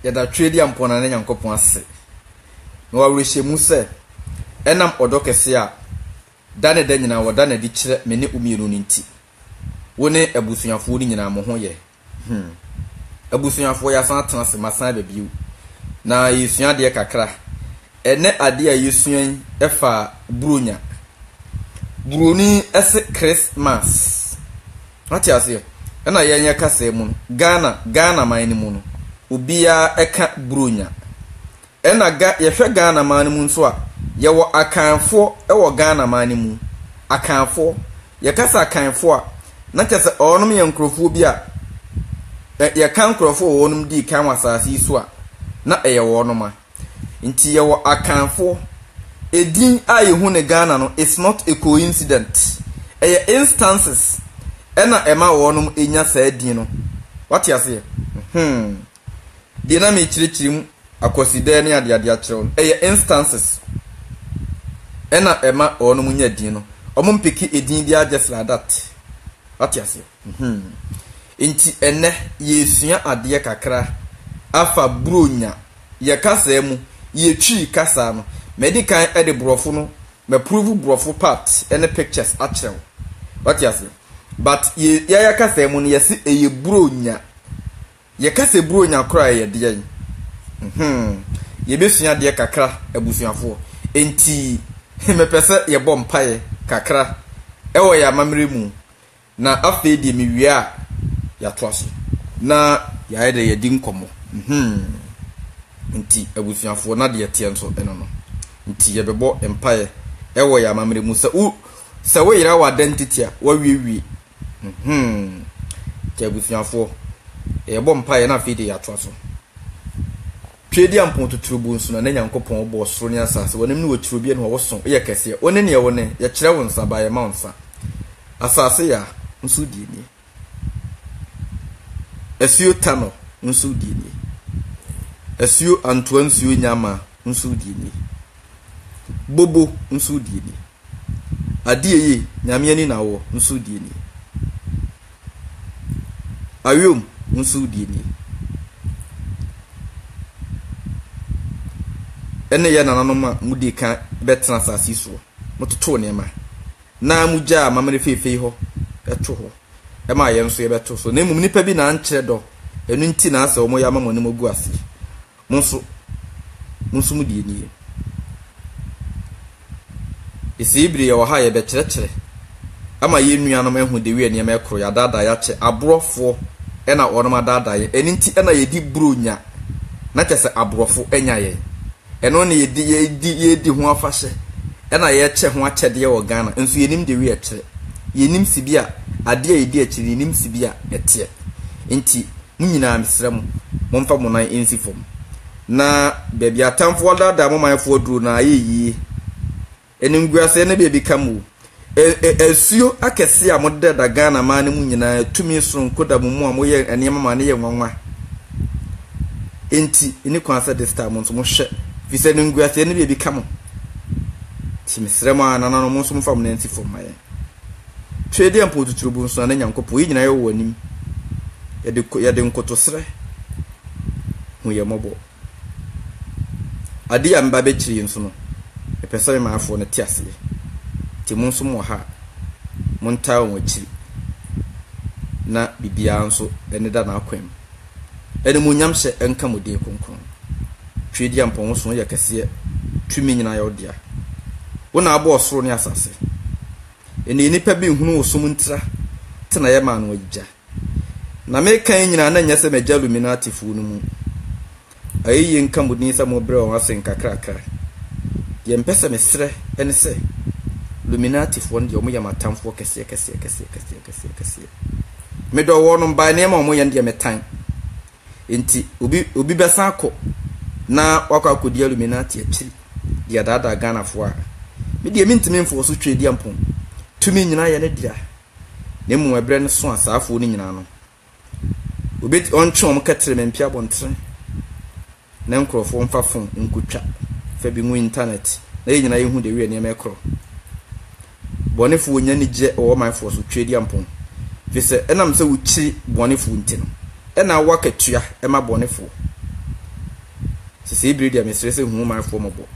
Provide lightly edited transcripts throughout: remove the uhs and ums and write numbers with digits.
yɛda twedi ampona ne Nyankopɔn ase na wawrehye mu sɛ enam ɔdɔ kɛse a dane da nyina wɔ dane di kyerɛ me ne umienu no nti wo ne abusuafo ni nyina mo ho yɛ abusuafo ya san atena se masan babiu na yesua de kakra ene ade a yesuan efa bronya broni ese Christmas ati ase ena yenye kasa mu Ghana man ni mu no obia eka bronya ena yehwe Ghana man mu nso a ye wo akanfo wo Ghana man mu akanfo ye kasa akanfo a na kyese onom ye nkrofo bi a ye kan nkrofo onom di kan wasase so a na eye wonom a nti ye wo akanfo edin a yehu ne Ghana no it's not a coincidence eye instances ena ema wonom enya saadin no what you say di na me chirichirim akoside ne ade akyerew eye instances ena ema wonom nya din no omum piki edin bia just like that what you say nti ene yesua ade kakra afa bronya ye kasa mu ye twi kasa no medical ede brofo no me prove brofo part ene pictures akyerew what you say but ye kasa mu no yesi eye bronya ye kasa bronya kra ye de yen ye besua de kakra abusuafo enti me pese ye bom pae kakra ewo ya mamre mu na afi de me wia ya toaso na ya ede ye di nkomo nti abusuafo na de tie nso eno no nti ye bebo empae ewo ya mamre mu se wo yira wa identity a wa wiewie ti abusuafo ye bom pae na afi de ya toaso twedi ampon tuturubu nso na Nyankopɔn bo soro ne asase wonem ne woturubi ne wo so ye kese one ne ye wo ne ye kyerɛ wo nsa ba ye ma nsa asase ya nso di ni Esio tano nso di ni Esio antoa nsuo nyama nso di ni bobo nso di ni adie nyame ani na wo nso di ni ayom nso di ni ene ye nananoma mudi kan betena asase so mototo ne ma na mugya mamre fefe ho eto ho e ma ye nso ye beto so na emum nipa bi na ankyere do enu nti na asa omo ya mama ne mogu ase monso mudi ni isi ibri ye wo ha ye be kyerɛkyerɛ ama ye nuanom ehu de wi ne ma ekro ya dada ya kye abrofo e na onom adada ye eni nti e na ye di bronya na kyese abrofo enya ye eno ne ye di ho afahye e na ye kye ho akyede ye wo Ghana enso yenim de wi ekyere yenim sibia ade a yedi ekyere yenim sibia etie nti munyina misrem momfa mo nan ensifom na bebi atamfo dada mo manfo duru na ayeyi enim guase ne bebi kamu esuo akese a mo dada Ghana ma ne munyina tumi sonko da mo mu a mo ye enema ma ne ye nwanwa enti eni kwansa this time mo mo hwe fise ne guase ne bebi kamu ti misrem ana na no mo so mo fam na ensifom maye twedi ampo tuturubu nso na Nyankopɔn yina ye wo anim yede nkotosre hu ye mobo ade ya mba be kiri nso no epesa me maafo ne tiase ti mun so mo ha mun ta won kiri na bibia nso ene da na akwam ene mu nyamhye enka mo de konkon twedi ampo nso ye kase tumi nyina ye odia wona abo osoro ne asase ene nipa bi hunu osum ntra tena ye ma no agya na me kan nyina na nyase me Illuminati fu no mu ayi nka mudin sa mo bre o asen kakrakra ye mpese mesre ene se Illuminati fu on de o mo yamatamfo kese me do wo no ba ne ma o mo ye de metan enti obi besa akọ na wakọ akodi Illuminati akiri dia dada Ghana fo a me de mintimi mfo so twedi ampon tumi nyina ye ne dia ne mu ebre ne so asafo ni nyina no obet on chom katre mempia bontre na nkrofo mfa fon nkutwa fa bi mu internet na ye nyina ye hu de wi ne mekro bonefo wonya ni je o my force twedi ampon fise enam se wuchi bonefo ntino ena wakatua ema bonefo sisi ibiri dia mesere se hu man fo mobo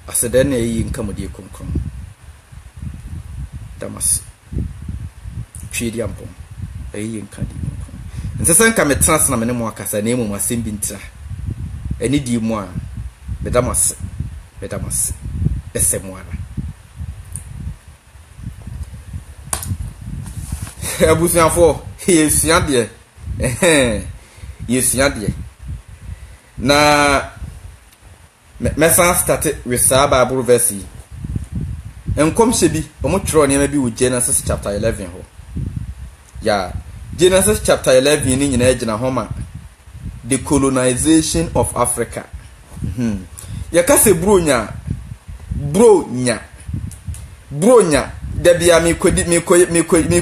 asede na yi nka mode konkron damas twidi ampom yi nka di konkron ntese nka metrans na me ne mo akasa na emu asem bi ntira eni di mu a bedamas esemwara abusuafo yesua de yesua de na mesan start with Bible verse enkom shebi omo tro ne ma bi wo Genesis chapter 11 ho ya Genesis chapter 11 ni nyina agina ho ma the colonization of Africa ya kase bronya da bia mi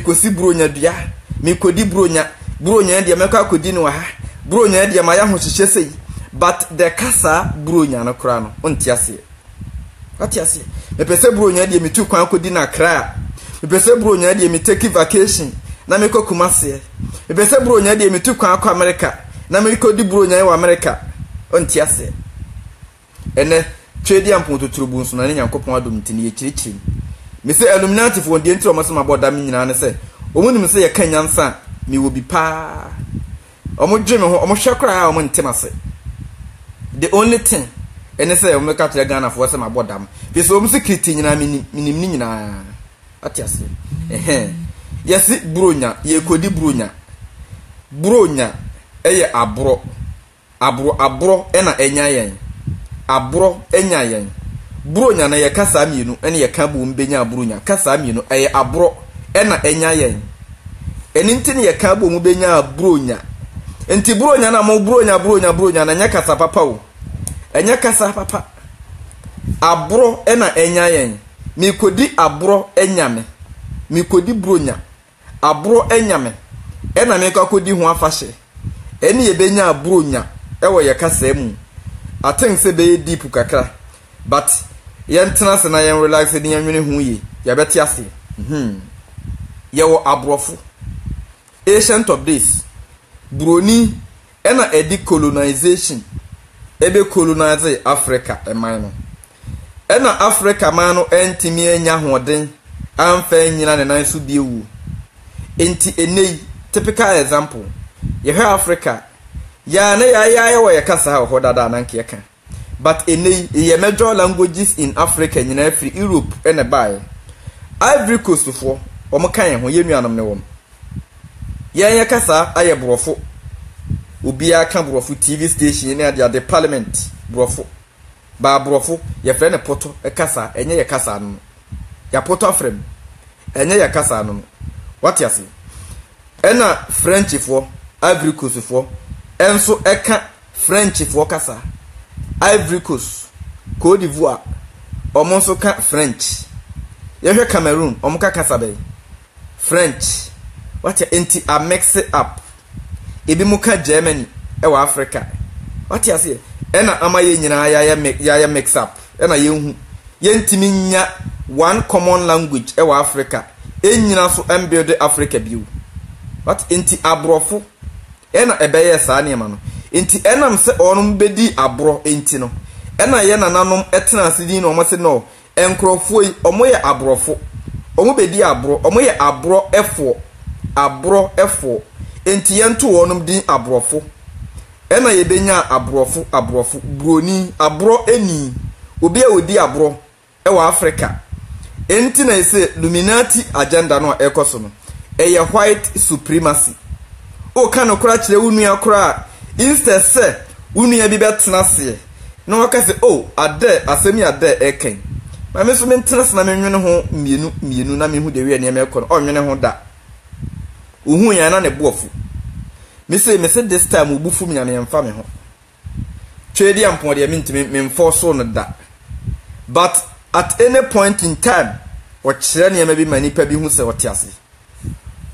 kosi bronya dua mi kodi bronya dia meka kodi no ha bronya dia ma ya ho hihye sei but the kasa bronya no kra no onti ase me pese bronya dia mi tu kwan kodi na kra me pese bronya dia mi take vacation na me Kumasi me pese bronya dia mi tu kwan akọ America na me kodi bronya wa America onti ase ene twedi ampon tuturubu nso na Nyankopon adom ntini ye chirichiri me se illuminati fo ndie ntro maso maboda me nyina ne se omunim se ye kanyansa me wo bi pa omo dwe me ho omo hwekra a omo ntemase the only thing ene se omo ka tere Ghana fo se maboda me fi so omo se kriti nyina minim ni nyina atiase yesi bronya ye kodi bronya eye abro ena enya yen abro enya yen bronya na ye kasa mienu ene ye ka bu mbenya bronya kasa mienu eye abro ena enya yen eni ntini ye ka bu mbenya bronya enti bronya na mo bronya na nya kasa papa wo enya kasa papa abro ena enya yen mi kodi abro enyame mi kodi bronya abro enyame ena me ka kodi ho afahye eni ye benya bronya ewo ye kasa mu I think say be deep kakra but yen tena se na yen relax ni yen nwene hu yi ya beti ase ye wo abrofo ancient of days broni ena edi colonization ebe colonize Africa eman no ena Africa man no entimi enya hoden amfa nyina ne nan so biewu enti enei typical example ye ha Africa ya na ya wo ye kasa ho dada na nke ka but ene ye major languages in Africa nyina free Europe ene bae Ivory Coast fo omo kan ho ye nuanom ne wom ye kasa aye brofo obi aka brofo TV station ne ade the parliament brofo ba brofo ye fre ne poto e kasa enye ye kasa no ya poto frem enye ye kasa no what you see ena French fo Ivory Coast fo enso eka French fo kasa Ivory Coast Côte d'Ivoire omonso ka French yehwe Cameroon omoka kasa be French what enti a mix it up ebi muka Germany ewa Africa what you say ena amaye nyina ya mix up ena yehu yentimi nya one common language ewa Africa enyina so embuild Africa biu what enti abrofo ena ebeye saa niema no enti enam se onum bedi abro enti no ena ye nananom etena asidi no omose no enkrofo yi omoye abrofo omo bedi abro omoye abro efo enti yento onum din abrofo ena ye benya abrofo broni abro eni obi a odi abro ewa Africa enti na ise Illuminati agenda no ekoso no eye white supremacy o kanu kura kire unua kura instead se unua bi betena se na waka se o ade asemi ade eken ma me so mentena se na menwene ho mienu na mehu de we ne me kɔ onwene ho da ohu ya na ne boafu me say this time obufu me me mfa me ho twedi ampon de me mfo no da but at any point in time o kire ne bi manipa bi hu se otiase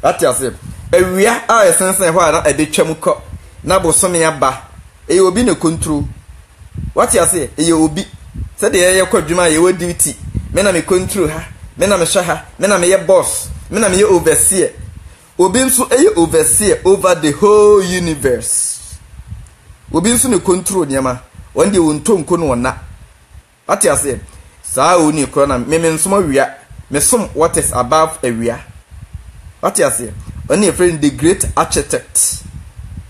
atiase ewia a esensen ho na ebetwam kɔ na bosome aba e obi ne control what you say e obi se de ye kwadwuma ye wo duty me na me control ha me na me hwa ha me na me ye boss me na me ye overseer obi nso eye overseer over the whole universe. Obi nso ne control nyama wonde wontonko no na ati ase saa oni kro na me nso mawia me som what is above area ati ase oni your friend the great architect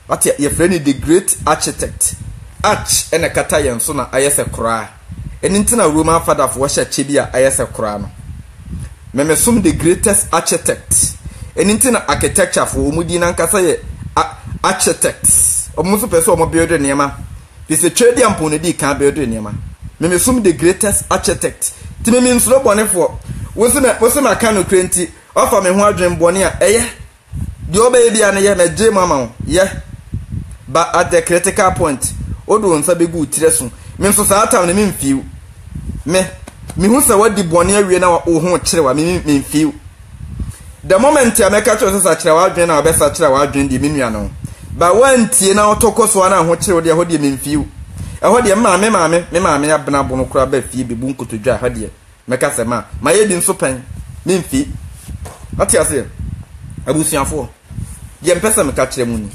ati your friend the great architect arch ene kata yen so na ayese kra eni ntina Roman father for washa chebia ayese kra no me som the greatest architect eni ntina architecture for omudi na nkasa ye architects omuso person omo build niema this a trade ampo di kan build niema me som the greatest architect ti me nsuro bone for wo se ma kan no krenti ofa me ho adwen bone a eye di oba bia na ye me je mama ye but at the critical point odo nsa begu tireso me nso saa tam ne me mfiu me hu se wadi bone awie na wo ho kire wa me mfiu the moment ya meka cho sa kire wa adwen na obesa kire wa adwen di menua no ba wantie na otokoso na ho kire wo de ho de me mfiu eho de maame ya bena bono kura ba fie bebu nkotodwa ha de meka se ma ye di nso pen me mfi ati ase abusuafo ye mpesa meka kire mu ni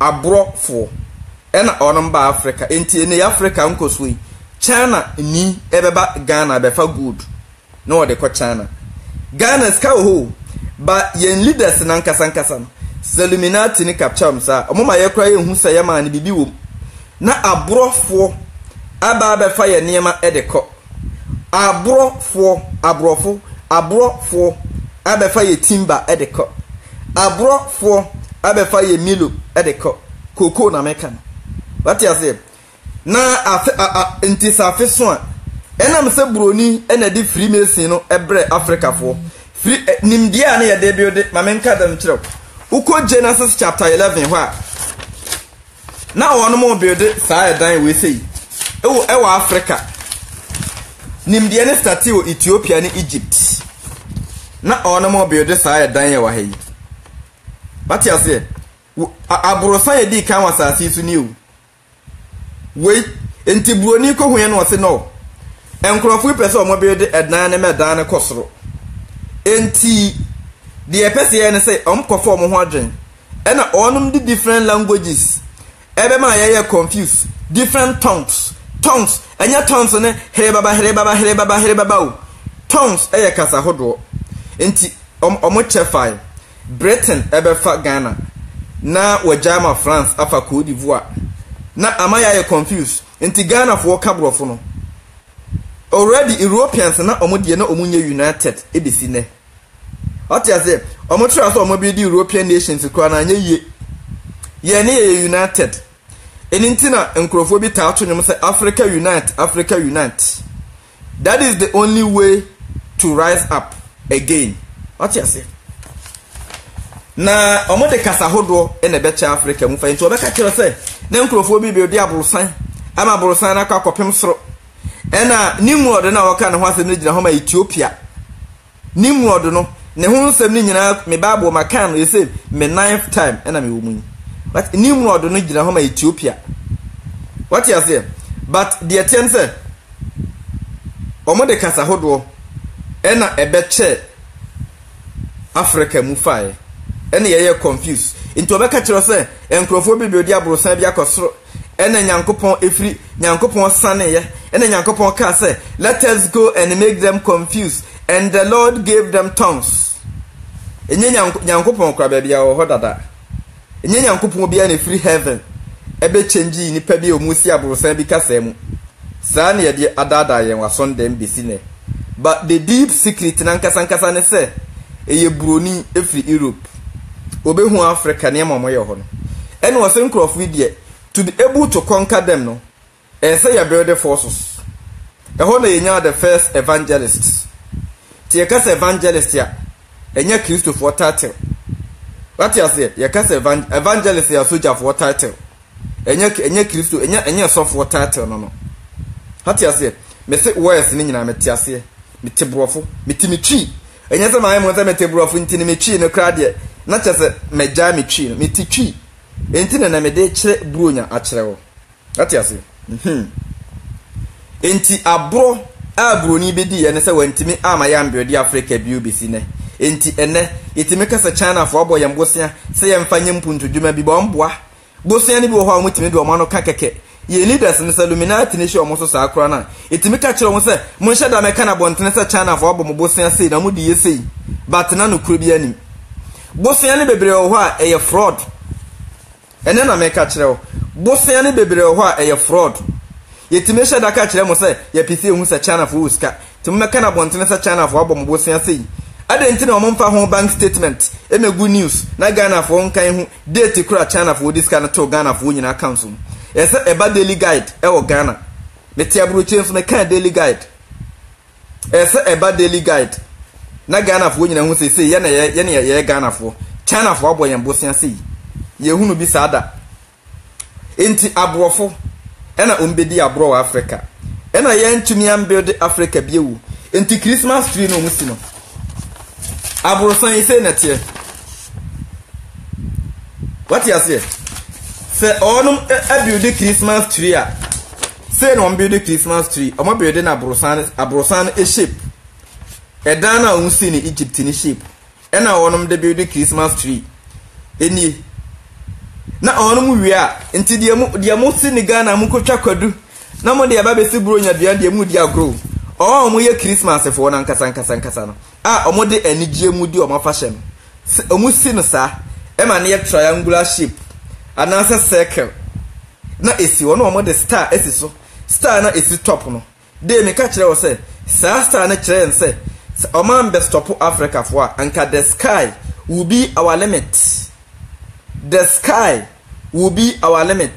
abrofo ena onom ba Africa enti ne Africa nkosoi China ni ebeba Ghana be fa good no wo de ko China Ghana ska ho ba yen leaders na nkasa Illuminati ni capture msa omoma ye kura ye hu se ye ma ni bibi wo na abrofo aba fa ye niema edeko abrofo aba fa ye timber edeko abrofo aba fa ye milo edeko koko na meka what you say na intisa so enam se broni ena di freemason no ebre Africa fo free nimdia na ye de build mamenka dem kire uko Genesis chapter 11 hwa na ono mo build saa dan we sei ewo Africa nimdia ne start wo Ethiopia ne Egypt na ono mo build saa dan ye wa hayi what you say abrosan ye di kan wasasi su ni o we enti broni ko hwe no se no enkrofo pese o mo build edan ne medan ne kosoro enti the pese ye ne say omkofo mo ho adwen e na onum di different languages ebe ma ye confused different tongues enya tongues ne here baba o tongues eye kasa hodo enti omo chefai Britain ebe fa Ghana na wajama France afa Côte d'Ivoire na amaya ye confused enti Ghana for kabrofo no already Europeans na omo die na omunye united ebisi ne what you say omo try so omo be the European nations kwa na anye ye ne united enintina nkrofo bi ta ato nyom say Africa unite that is the only way to rise up again what you say na omo de kasa hodo na becha Africa mu fa nti obeka kire say na nkrofo bi be odi abrosan ama abrosan na kwakopem soro ena Nimrod na waka ne ho asem ne gina ho ma Ethiopia Nimrod no ne ho nsem ni nyina me Bible makan you say me 9th time ena me wo mu but Nimrod no gina ho ma Ethiopia what you say but the attention omo de kasa hodo ena ebeche Africa mu fae ena ye confused into obeka kire say enkrofo bi odi abrosan bi akosoro ena nyankopon efri nyankopon sane ye ena nyankopon ka say let us go and make them confused and the Lord gave them tongues enye nyankopon kwa bia wo hodada enye nyankopon bia na free heaven ebe change ni pa bia omusi abrosan bi kasa mu saa na ye de adada ye wason dem bisine but the deep secret na nkasa ne say eye broni efri Europe obehu Africa ne mamoye ho no ene wo se nkrofo die to be able to conquer them no say you build the forces ho na yenya the first evangelists tie ka say evangelist ya enya Christo for title what you say ye ka say evangelist ya soldier for title enya Christo enya so for title no what you say me say words ni nyina metiase metibrofo metimitwi enya say my mo say metibrofo ntini metwi no krade na chese meja metwi no metitwi enti na me de kire bronya akire wo ati ase enti abroni bedi ye ne se wantimi ama ya mbiodi Africa bi obisi ne enti ene yɛtumi kasa China fo abɔ yɛn bosia sɛ yɛmfa nyɛ mpuntu dwuma bi bɔ mboa bosia ne bi wɔ hɔ a mutumi de ɔmo no ka kɛkɛ ye leaders ne sɛ Illuminati ne hye ɔmo so saa kora na yɛtumi ka kyerɛ ɔmo sɛ monhyɛ da mɛka na bɔntene sɛ China fo abɔ mo bosia sei na mo di yɛ sei but na no kuro bi anim bosia ne bebree wɔ hɔ a ɛyɛ fraud ɛne na mɛka kyerɛ wo bosia ne bebree wɔ hɔ a ɛyɛ fraud yɛtumi hyɛ da ka kyerɛ mo sɛ yɛpisi ehu sɛ China fo uska tumi mɛka na bɔntene sɛ China fo abɔ mo bosia sei adenti na ɔmo mfa ho bank statement emegu news na Ghana fo nkan ho date kura China fo diska na to Ghana fo nyina accounts mu ese eba daily guide ɛwɔ Ghana meti aburo chen so meka daily guide ese eba daily guide na Ghana fo nyina ho sese ye na ye Ghana fo China fo abɔ yɛn bosia sei ye hunu bi sada enti abrofo ɛna ombedi abro wa Africa ɛna ye ntumi am build Africa biewu enti Christmas tree no musi no abrosan yi say na tie what you say say onum build the Christmas tree a say no build the Christmas tree o mo build na abrosan e shape e dan na unsi ni Egypt ni shape e na onum de build the Christmas tree eni na onum wi a enti de mo si ni Ghana mu kotwa kwadu na mo de ba be si bronya dua de mu di agro o mo ye Christmas fo na nkasa no a omo de anigye mu di omo fashion omo si no sa e ma ne triangular shape anasa circle na esi wono omo de star esi so star na esi top no de me ka kire wo se sa star na kire en se omo am be stop Africa fo a anka the sky will be our limit the sky will be our limit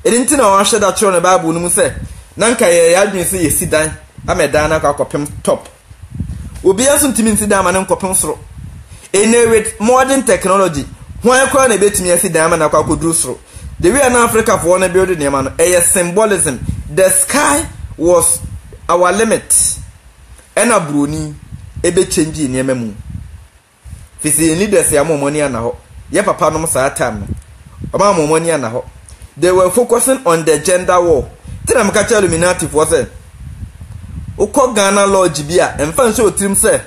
edinti na wa hwe da kire no Bible no mu se nanka ye yadwen se yesi dan amedan na akopem top obi aso ntimi nsi dan ma ne nkopem soro ene with modern technology why kwa na betimi asi dan ma na akoduru soro the way na Africa for na build ne ma no a symbolism the sky was our limit ena broni ebe change ne mu fisi leaders ya momoni ana ho ye papa no sa time no oba momoni ana ho they were focusing on the gender war tina mkacha Illuminati for say ukọ Ghana lodge bia emfa nso otirim se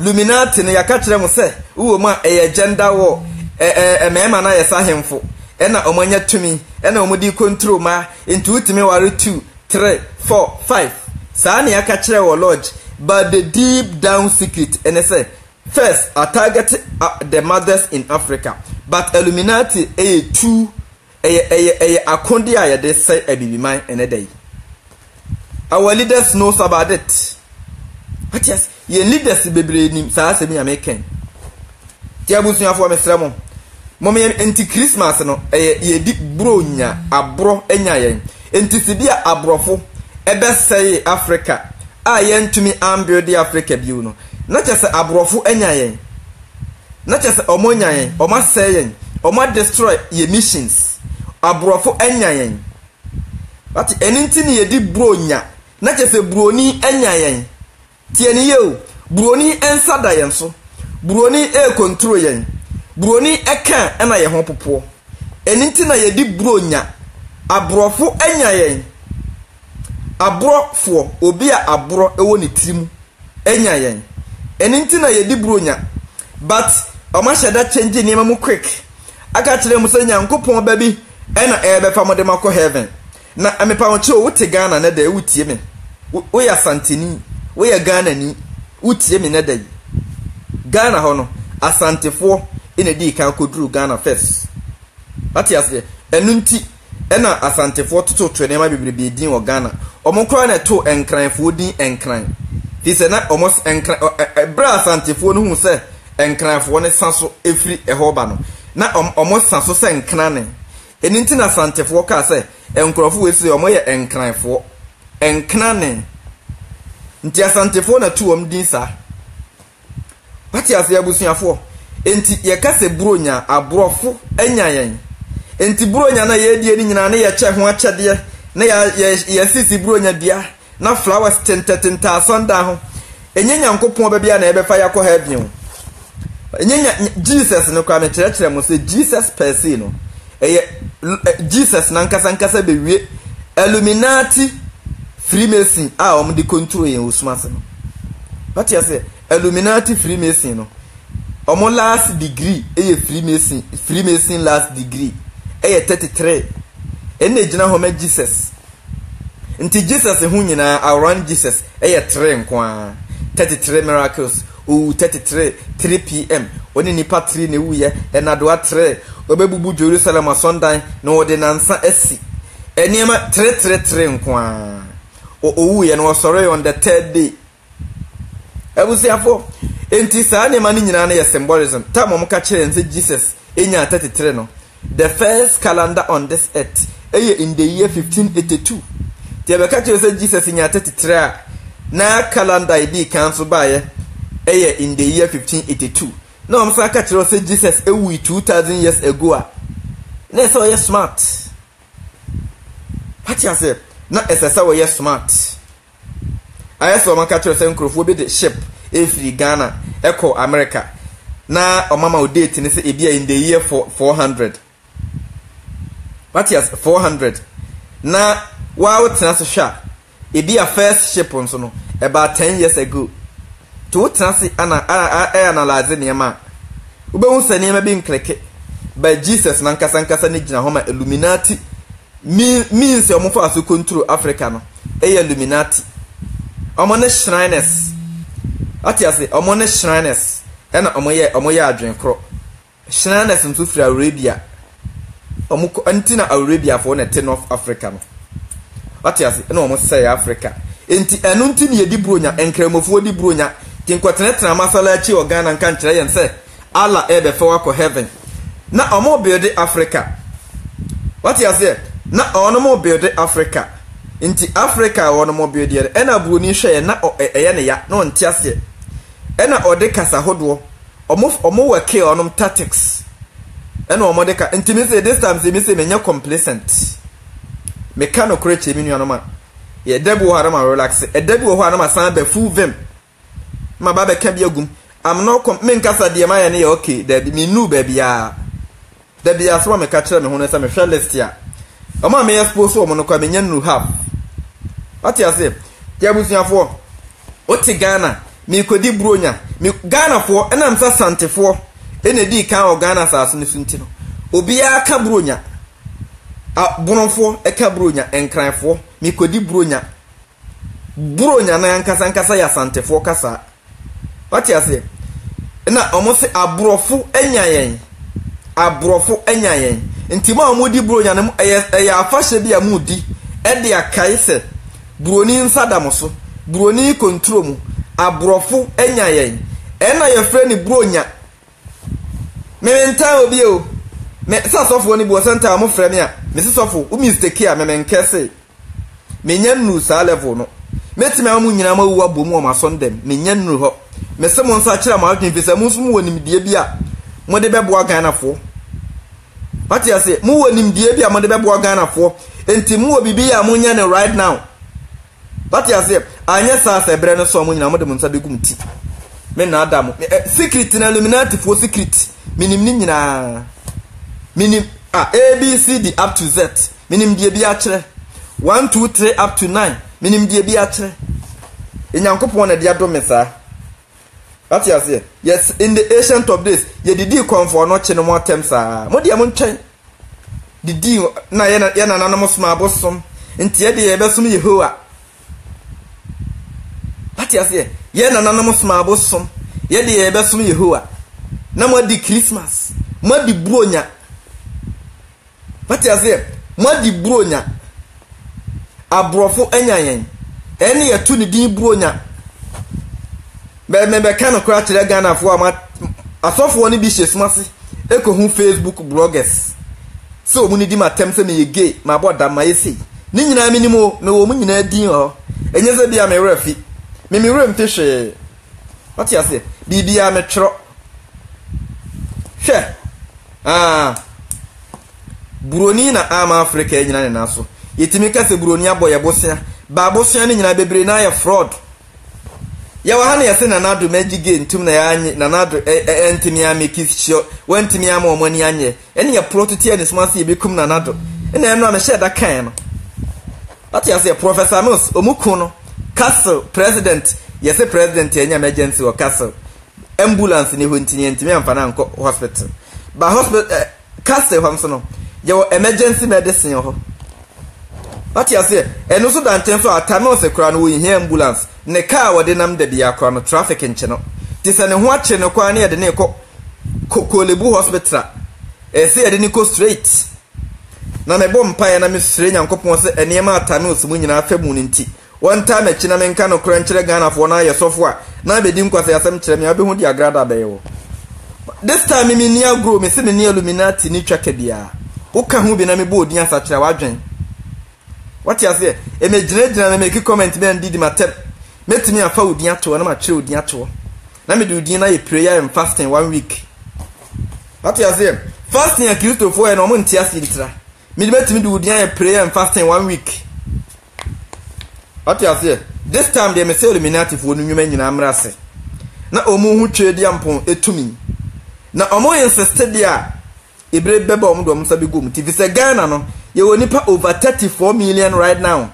Illuminati ne yaka kire mu se uwo ma gender war mema na yesa hemfo ena omanya tumi ena omudi control ma into utime ware 2 3 4 5 sa ne yaka kire wo lodge but the deep down secret ene say first I target the mothers in Africa but Illuminati two akondi a yede say abibiman ene dey. Our leaders knows about it. What yes, ye leaders bebre nim sa asemi American. Ti abusunya fo mesra mo. Mo me enti Christmas no ye di bronya abro enya yen. Enti sibia abrofo ebe say Africa. A ye ntumi ambuild Africa biu no. Na chese abrofo enya yen. Na chese omonya yen, oma say yen, oma destroy ye missions. Abrofo enya yen. But enti ni ye di bronya na chese broni enya yen tieni yo broni ensada yen so broni control yen broni eka na ye ho popo enti na ye di bronya abrofo enya yen abrofo obi a abro ewo ne tirim enya yen enti na ye di bronya but oma sheda change ni mu quick aka kire mu se nyankopon ba bi ena ebe fa mo de makọ heaven na amepa wonche wo te Ghana na da wutie me wo ya santini wo ya Ghana ni wutie me na da Ghana ho no asantefo ina di kan koduru Ghana first atiase enunti ena asantefo toto twene ma bibrebe din wo Ghana omonkro na to enkranfo din enkran fi se na omos enkran bra asantefo no hu se enkranfo ne sanso efri ehoba no na omos sanso se enkran ne eninti na asantefo ka se enkrofo wesi omo ye enkranfo enknane nti asantefo na tuom din sa pati ase abusuafo enti ye kase bronya abrofo enya yen enti bronya na ye die ni nyina na ye che ho achede na ye sisi bronya dia na flowers tententa sonda ho enye nyankopon ba bia na ebe fa yakọ heaven enye Jesus no kwa me kire mo se Jesus per se no Jesus na nkasa be wie Illuminati Freemason omdi control yen osumase no what you say Illuminati Freemason no omo last degree freemason last degree 33 ene gina ho ma Jesus nti Jesus hu nyina around Jesus 3 nkwa 33 miracles 33 3 pm oni nipa 3 ne wuye enado 3 obebubu Jerusalem Sunday na ordinance esi eniema 333 nkwa wuye no sorry on the third day ebusiafo enti saa ne mani nyina na ye symbolism tam mo ka kire nse Jesus enya 33 no the first calendar on this earth in the year 1582 the be ka kire nse Jesus enya 33 na calendar idi cancel baye in the year 1582 no am sa ka kire nse Jesus ewu 2000 years ago na so ye smart what you say na esesa we ye smart ayeso man ka kire nse nkrofo be the ship efri Ghana echo America na omama o date ni se ebia in the year 400 what is 400 na wa tena se hwa ebia first ship onso no about 10 years ago to tena se analyze niam ube hu se niam bi nkleke by Jesus na nkasa ne gina homa Illuminati means omo fa so control Africa no Illuminati omo ne Shriners atiase omo ne Shriners ena omo ye adwen kro Shriners ntu fra Arabia omo antina Arabia for na North Africa no atiase ena omo say Africa enti enu nti ne yedi bronya enkremofo di bronya tinkwatena masala achi Ghana nka nkyere yen say Allah ebe fe wako heaven na omo build Africa atiase na omo build Africa inti Africa wono mo build ye ena broni hwe na eye ne ya no ntiase ena ode kasa hodo omo wake onom tactics ena omo de ka inti me say this time say me say menya complacent me kan okreche mi nuanoma ye debu ho ma relax debu ho ma san ba full vim ma ba be ka bi agum am no me nkasa de ma ye ne okay da bi me nu ba bia da bia so me ka kire me ho na say me hwe list ya omo me expose omo no kwa menya nu half ati ase ya busuafo oti Ghana mi kodi bronya mi Ghana fo enam sa santefo enedi kan o Ghana sa so ne sunti no obi aka bronya abronfo eka bronya enkranfo mi kodi bronya na nkasa ya santefo kasa ati ase na omo se abrofo enyayen nti ma omo di bronya no eya afahye bia mu di ede akaise broni nsadam so broni control mu abrofo enyayen ena ye frɛ ni bronya me nta obi o me sasofo ni bo senta mo frɛ me a me sasofo o mistake a me nkese me nya nu sa level no metime amu nyina ma wu abom o ma sondem me nya nu ho me se mo nsa kira ma adwen fisa mu sum wonim die bi a mo de bebo Ghana fo pati ase mu wonim die bi a mo de bebo Ghana fo enti mu wo bibi a mo nya ne right now pati ase anya sa bre no so mo nyina mo de mo nsa begum ti me na adam secret na Illuminati fo secret minim ni nyina minim ABCD up to Z minim die bi a kire 1 2 3 up to 9 minim die bi a kire enyankopon na dia do me sa pati ase yes in the ancient of days ye didi comfort no che no mo tem sa mo dia mo ntwen didi na ye na nanom soma abosom enti ye de ye besom Yehowa pati ase ye na nanom soma abosom ye de ye besom Yehowa na mo di Christmas mo di bronya pati ase mo di bronya abrofo enyayen eni ye tu ni din bronya be kan okra kire Ghana fo ama asofo ni bi hyesumase ekohu Facebook bloggers so mu ni di matem se me ye gay ma boda ma yesi ni nyina mi ni mo me wo mu nyina din ho enye se bia me refi me rem tehwe what you say bibia me twro hwe buroni na ama Africa nyina ne naso yetimi ka se buroni aboye bosia ba bosia ni nyina bebre na ya fraud ya wa hana yase na nado magige ntum na ya anye na nado entimi ya mekisho wentimi ya ma omani anye ene ya prototi ene smasi bekum na nado ene eno na sheda kan no ati yase Professor Nos omuku no castle president yase president enya emergency o castle ambulance ni ho ntini ntimi amfa na nko hospital ba hospital castle hom so no ye emergency medicine ho what you say eno so dan ten so atame ose kura no wo ambulance ne car wo de nam da bia kura no traffic nche no ti se ne ho ache ne kwa ne ye de ne Kolebu hospital se ye de ne ko straight na me bom pa ye na me sire nyankopon se enema atame ose mu nyina afemu ne nti one time echi na me nka no kura nkyere Ghana fo na ye sofo a na be di nkwasa yasem kyere me abehu di agrada be yo this time me ni agro me se me ni Illuminati ni twaka bia wo ka hu bi na me bo odi asa kyere wadwen what you say e me gyina na make comment me ndi di matem metimi afa odi ato na ma kyere odi ato na me di odi na ye prayer and fasting 1 week what you say fasting ya Christopher no mo ntia sintira me di metimi di odi ya prayer and fasting 1 week what you say this time they me say Illuminati fo no nwuma nyina amrase na omo hu twedi ampon etumi na omo insisted dia ibre beba omo do msa begum TV se Ghana no ye woni pa over 34 million right now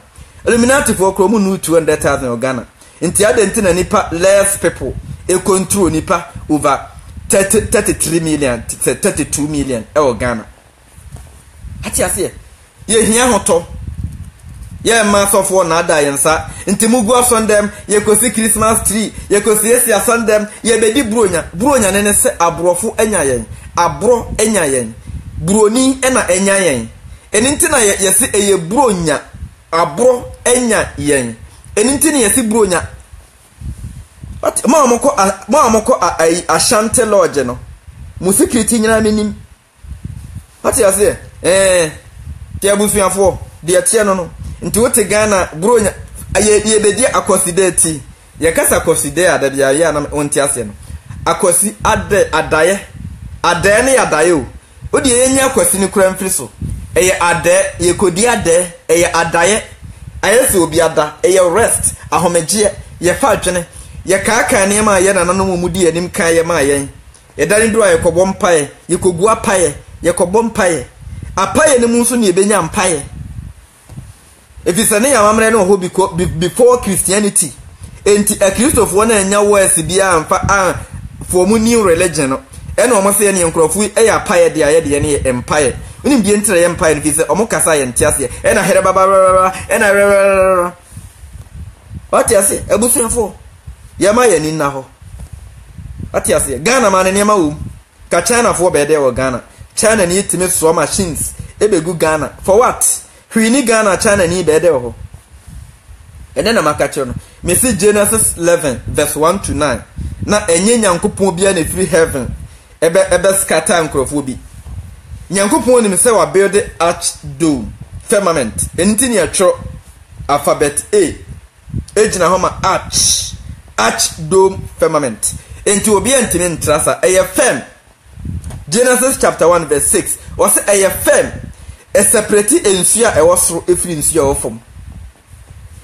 Illuminati for kromu no 200,000 Ghana nti adenti na nipa less people e control nipa over 33 million 32 million e Ghana ati ase ye hia hoto ye ma sofo na ada yensa nti mugu asondem ye kosi Christmas tree ye kosi esi asondem ye bedi bronya ne se abrofo enya yen abro enya yen broni ena enya yen eninti na ye se eye bronya abro enya yen eninti na ye se bronya but ma moko Ashanti Lodge no musikiti nyina menim what you say ti abusuafo de atie no nti wote Ghana bronya ye bedi akosideti ye kasa akoside adabia ya na wonti ase no akosi adaye ne adaye o odi yenya akosi ni kura mfiri so eye ade ye kodi ade eye adaye ayese obi ada eye rest ahomeje ye fa adwene ye kaaka ne ma ye nananom mudi anim kan ye ma yen ye dani do aye kobom paye ye kogu apaye ye kobom paye apaye ne mu so ne ebenya mpaye if it's an amamre no ho before Christianity enti a Christopher na nya word bia amfa for mu new religion no e na omo se ne nkrofo e ya paye de aye de ne empire unim bi entre empire fi se omo kasa ye ntiase e na here baba e na what you say ebusuafo ye ma ye ni na ho what you say Ghana man ne ma wo ka China fo be de wo Ghana China ni itime so machines e be gu Ghana for what Hwini Ghana China ni bede ho. Ene na makacho no. Me see Genesis 11 verse 1 to 9. Na enye Nyankopon bia na free heaven. Ebe scatter nkrofo bi. Nyankopon ni me se wa build arch dome firmament. Enti ni atro alphabet A. Ejina ho ma arch dome firmament. Enti obi entime ntrasa eye firm. Genesis chapter 1 verse 6. Was eye firm. A separate ensua e wosro efiri nsua ofom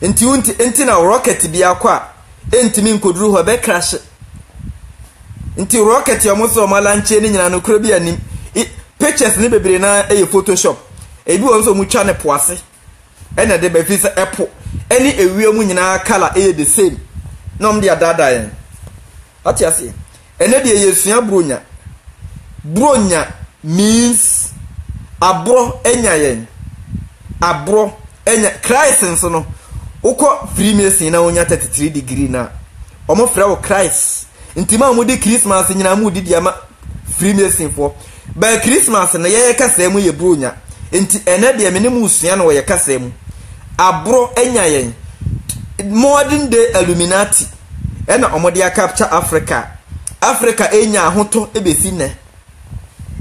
enti na rocket bia kwa entimi nkoduru ho be crash enti rocket yo moso malanche ni nyina no kro bia nim pictures ni bebre na e Photoshop e bi won so mu twa ne poase e na de be fi se apple eni ewie mu nyina color e the same nom dia dada yen ati ase ene de yesua bronya means abro enya yen abro enya Christ nso no uko Freemason na onya 33 degree na omo fra wo Christ ntima mu di Christmas nyina mu di dia ma Freemason fo ba Christmas na ye kasa mu ye bronya enti ene de me ne mu sua na wo ye kasa mu abro enya yen modern day Illuminati ena omo dia capture Africa enya ahoto ebesi ne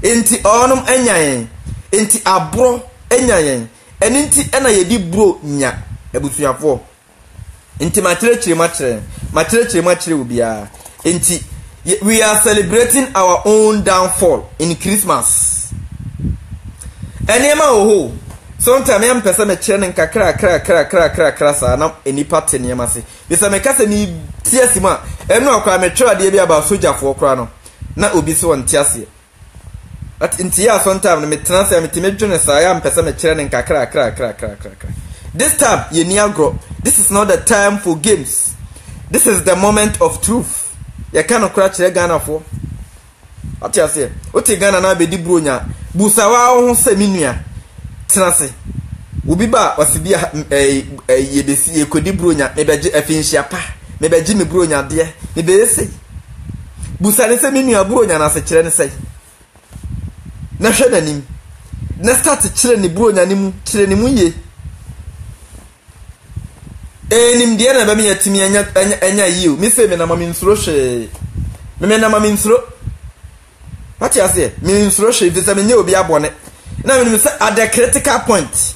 enti onum enya yen enti abro enya yen enti ena yedi bro nya ebusuafo enti machire ubia enti we are celebrating our own downfall in Christmas enema oho sometimes am pesa me chere nka kra sa na eni party ne yamase bisa me kasa ni tiasima enu akwa me twa de bia ba sojafo kra no na obi se won tiase at intia sometimes me transfer me timedwene sa ya mpesa me chere nka kra this time ye ni agro this is not the time for games this is the moment of truth ye ka no kra kire Ghana fo ati ase o te Ghana na be di bronya busawa ho se minua tenase obi ba wasibia ye besi ye kodi bronya me beje afinhia pa me beje me bronya de me be ese busa ne se minua bronya na se kire ne sei na hwe nanim na start kire ne bronya ne mu kire ne mu ye nim de na ba me yatimi anya yiu me se me na mami nsuro hwe me na mami nsuro ati ase me nsuro hwe fi se me nya obi abone na me say at the critical point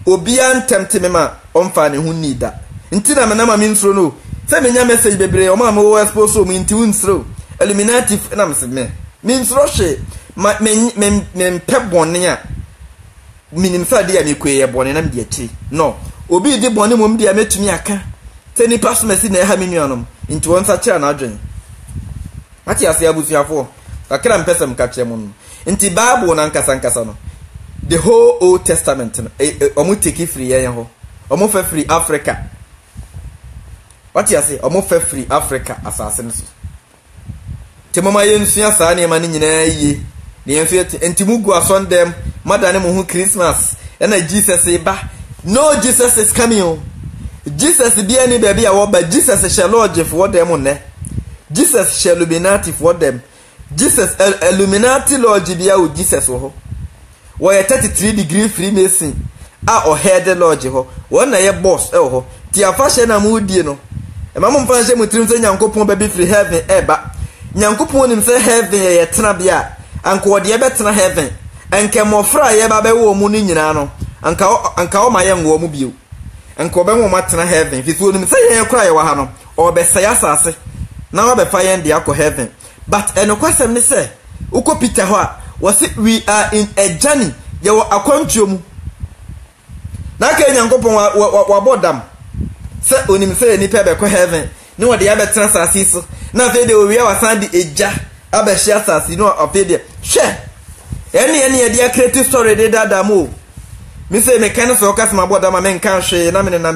obi antemte me ma omfa ne hu nida nti na me na ma me nsuro no say me nya message bebre o ma wo expose so me nti unsuro illuminati na me say me nsuro hwe me pebone a minim sa dia me kweye bone na me de achi no obi di bone mom dia metumi aka te ni pass message na ha me nuanom nti won sa kira na adwen ati ase abusuafo kakra mpesem ka kire mum nti Bible na nkasa no the whole Old Testament omo take free yen ho omo fa free Africa what you say omo fa free Africa asase no so te mama yensua saa ne ma ne nyina yie ne yensu enti mugu asondem madane mo hu Christmas na Jesus eba no Jesus is coming o Jesus be any baby a wo ba Jesus shall lodge for them ne Jesus shall illuminati for them Jesus illuminati lodge bia o Jesus wo ho wo 33 degree Freemason a o head lodge ho won na ye boss e ho ti afahye na mu die no e ma mo mfa hye mutrim se Nyankopon ba bi free heaven eba Nyankopon nim se heaven ye tena bia anka wo de ye betena heaven anka mofra ye ba be wo mu ni nyina no anka o ma ye ngo mu bio anka obe mo matena heaven fi so nim se ye kura ye wa ha no o be se asase na obe fa ye ndi akọ heaven but enokwasem ni se uko Peter ho a was we are in a journey ye wo akwantuo mu na ka Nyankopon wa bodam se onim se ni pe be kọ heaven ni wo de ya betena asase so na fe de owi awasan de eja abehia asase no afi de hwe ene ye de creative story de dada mo mi se me kan so ka sma bodam ma men kan hwe na me na